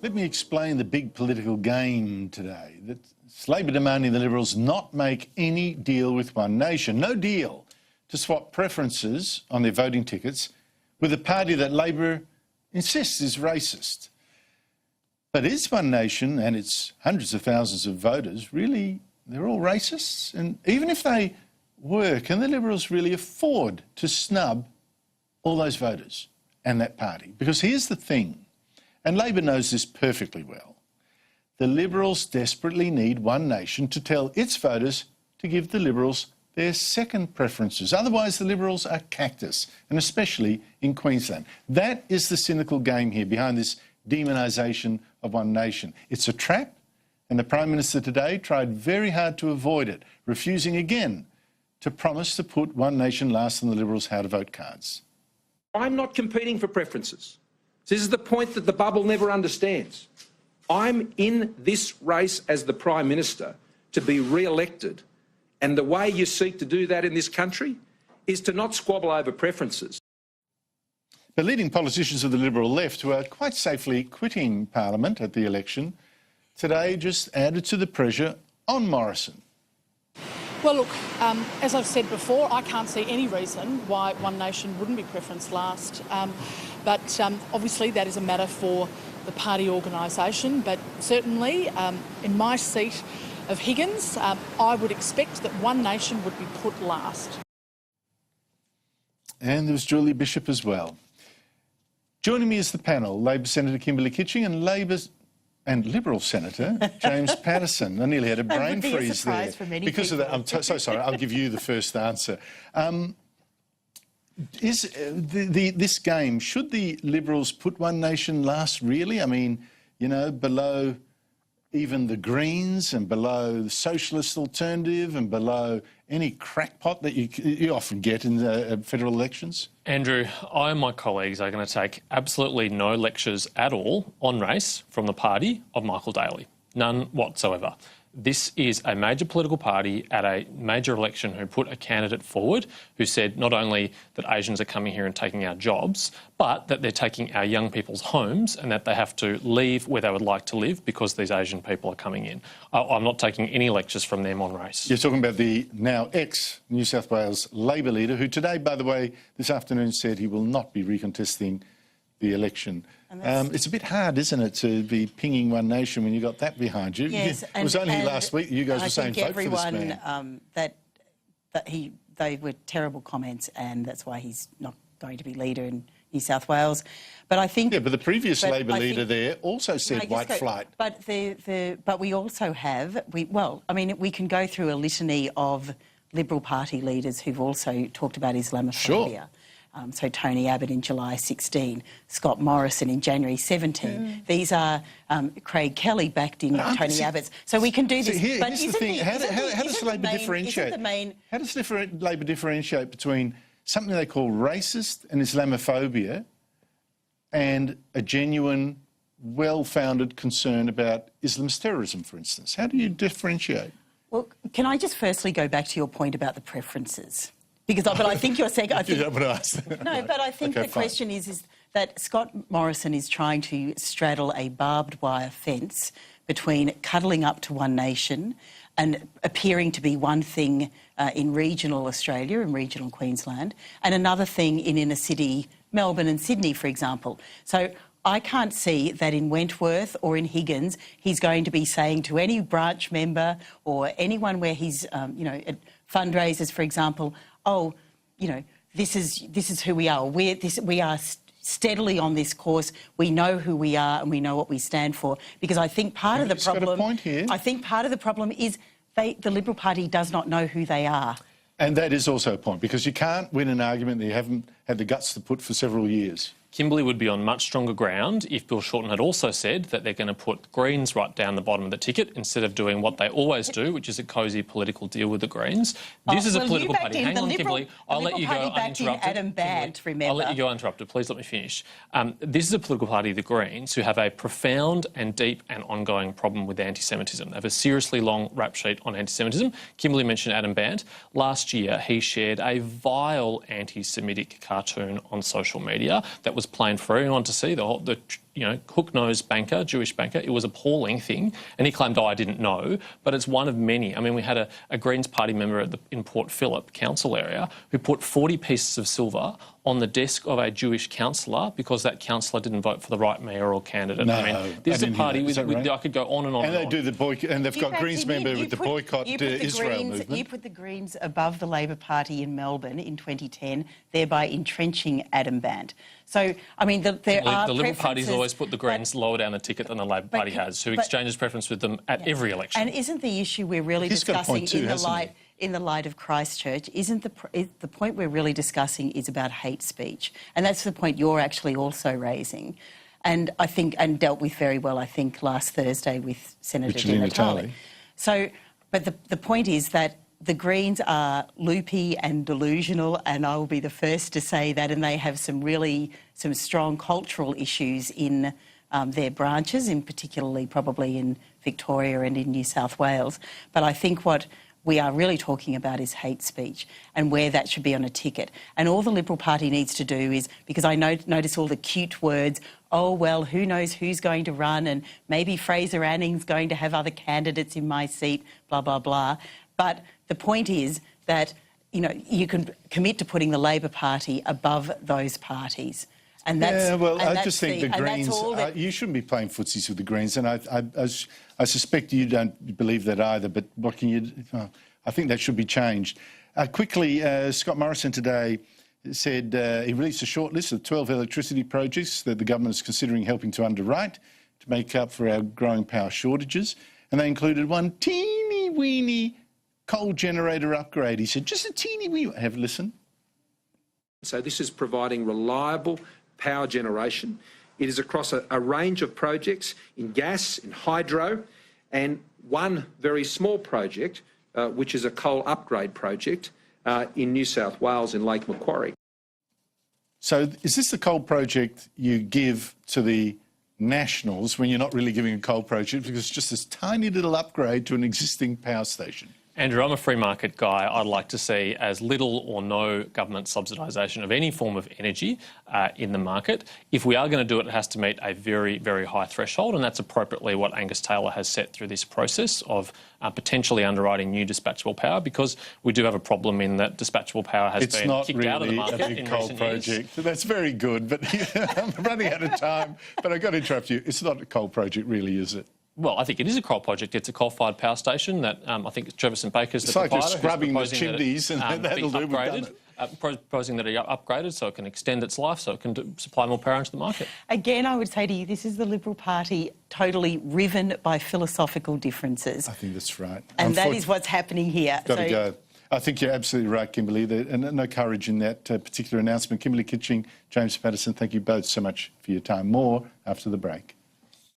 Let me explain the big political game today. It's Labor demanding the Liberals not make any deal with One Nation. No deal to swap preferences on their voting tickets with a party that Labor insists is racist. But is One Nation and its hundreds of thousands of voters really, they're all racists? And even if they were, can the Liberals really afford to snub all those voters and that party? Because here's the thing, and Labor knows this perfectly well. The Liberals desperately need One Nation to tell its voters to give the Liberals their second preferences. Otherwise, the Liberals are cactus, and especially in Queensland. That is the cynical game here behind this demonisation of One Nation. It's a trap, and the Prime Minister today tried very hard to avoid it, refusing again to promise to put One Nation last on the Liberals' how-to-vote cards. I'm not competing for preferences. This is the point that the bubble never understands. I'm in this race as the Prime Minister to be re-elected, and the way you seek to do that in this country is to not squabble over preferences. The leading politicians of the Liberal left, who are quite safely quitting Parliament at the election, today just added to the pressure on Morrison. Well, look, as I've said before, I can't see any reason why One Nation wouldn't be preference last. But obviously that is a matter for the party organisation. But certainly in my seat of Higgins, I would expect that One Nation would be put last. And there was Julie Bishop as well. Joining me is the panel, Labor Senator Kimberley Kitching and Liberal Senator James Paterson. I nearly had a brain freeze there because of that. I'm so sorry. I'll give you the first answer. Is this game, should the Liberals put One Nation last, really? I mean, you know, below even the Greens and below the Socialist Alternative and below any crackpot that you often get in the federal elections? Andrew, I and my colleagues are going to take absolutely no lectures at all on race from the party of Michael Daly. None whatsoever. This is a major political party at a major election who put a candidate forward who said not only that Asians are coming here and taking our jobs, but that they're taking our young people's homes and that they have to leave where they would like to live because these Asian people are coming in. I'm not taking any lectures from them on race. You're talking about the now ex-New South Wales Labor leader, who today, by the way, this afternoon said he will not be recontesting the election. It's a bit hard, isn't it, to be pinging One Nation when you got that behind you? Yes, it was only last week you guys were saying vote for this man. They were terrible comments, and that's why he's not going to be leader in New South Wales. But I think... Yeah, but the previous Labor leader there also said white flight. But we also have... we can go through a litany of Liberal Party leaders who've also talked about Islamophobia. Sure. So Tony Abbott in July 16, Scott Morrison in January 17. These are Craig Kelly backed in Tony Abbott's. So we can do this. Here's the thing. How does Labor differentiate? How does Labor differentiate between something they call racist and Islamophobia and a genuine, well-founded concern about Islamist terrorism, for instance? How do you differentiate? Well, can I just firstly go back to your point about the preferences? But I think you're saying... No, but I think the question is that Scott Morrison is trying to straddle a barbed wire fence between cuddling up to One Nation and appearing to be one thing in regional Australia, in regional Queensland, and another thing in inner city Melbourne and Sydney, for example. So I can't see that in Wentworth or in Higgins he's going to be saying to any branch member or anyone where he's, at fundraisers, for example, oh, this is who we are. We are steadily on this course. We know who we are and we know what we stand for. Because I think part of the problem... Got a point here. I think part of the problem is the Liberal Party does not know who they are. And that is also a point, because you can't win an argument that you haven't had the guts to put for several years. Kimberley would be on much stronger ground if Bill Shorten had also said that they're going to put Greens right down the bottom of the ticket instead of doing what they always do, which is a cosy political deal with the Greens. This is a political party. Hang on, Kimberley. I'll let you go uninterrupted. Adam Bant, remember. I'll let you go uninterrupted. Please let me finish. This is a political party, the Greens, who have a profound and deep and ongoing problem with anti-Semitism. They have a seriously long rap sheet on anti-Semitism. Kimberley mentioned Adam Bant. Last year, he shared a vile anti-Semitic cartoon on social media that was plain for everyone to see. The hook-nosed banker, Jewish banker. It was an appalling thing. And he claimed, I didn't know. But it's one of many. I mean, we had a Greens Party member in Port Phillip council area who put 40 pieces of silver on the desk of a Jewish councillor because that councillor didn't vote for the right mayoral candidate. No, I mean, this is a party with I could go on and on. And they do the boycott, and they've got Greens member with the boycott Israel movement. You put the Greens above the Labor Party in Melbourne in 2010, thereby entrenching Adam Bandt. So, I mean, there are the Liberal Party's always put the Greens lower down the ticket than the Labor Party has, who exchanges preference with them at every election. And isn't the issue we're really discussing in the light of Christchurch, isn't the point we're really discussing is about hate speech? And that's the point you're actually also raising. And I think, and dealt with very well, I think, last Thursday with Senator Di Natale. So, but the point is that the Greens are loopy and delusional, and I will be the first to say that, and they have some strong cultural issues in their branches, in particularly probably in Victoria and in New South Wales. But I think what we are really talking about is hate speech and where that should be on a ticket. And all the Liberal Party needs to do is, because I notice all the cute words, oh, well, who knows who's going to run, and maybe Fraser Anning's going to have other candidates in my seat, blah, blah, blah. But the point is that, you can commit to putting the Labor Party above those parties. And that's, I just think the Greens, you shouldn't be playing footsies with the Greens, and I suspect you don't believe that either, but what can you do? I think that should be changed. Quickly, Scott Morrison today said he released a short list of 12 electricity projects that the government is considering helping to underwrite to make up for our growing power shortages, and they included one teeny-weeny coal generator upgrade. He said, just a teeny-weeny... Have a listen. So this is providing reliable power generation. It is across a range of projects in gas, in hydro, and one very small project, which is a coal upgrade project in New South Wales in Lake Macquarie. So is this the coal project you give to the Nationals when you're not really giving a coal project because it's just this tiny little upgrade to an existing power station? Andrew, I'm a free market guy. I'd like to see as little or no government subsidisation of any form of energy in the market. If we are going to do it, it has to meet a very, very high threshold, and that's appropriately what Angus Taylor has set through this process of potentially underwriting new dispatchable power, because we do have a problem in that dispatchable power has been kicked out of the market in recent years. It's not really a big coal project. That's very good, but I'm running out of time. But I've got to interrupt you. It's not a coal project, really, is it? Well, I think it is a coal project. It's a coal-fired power station that I think Trevor St Baker's the proprietor. It's like scrubbing the chimneys and that'll do. We've done it. Proposing that it upgraded so it can extend its life, so it can supply more power into the market. Again, I would say to you, this is the Liberal Party totally riven by philosophical differences. I think that's right. And that is what's happening here. Got to go. I think you're absolutely right, Kimberley. And no courage in that particular announcement. Kimberley, Kitching, James Paterson, thank you both so much for your time. More after the break.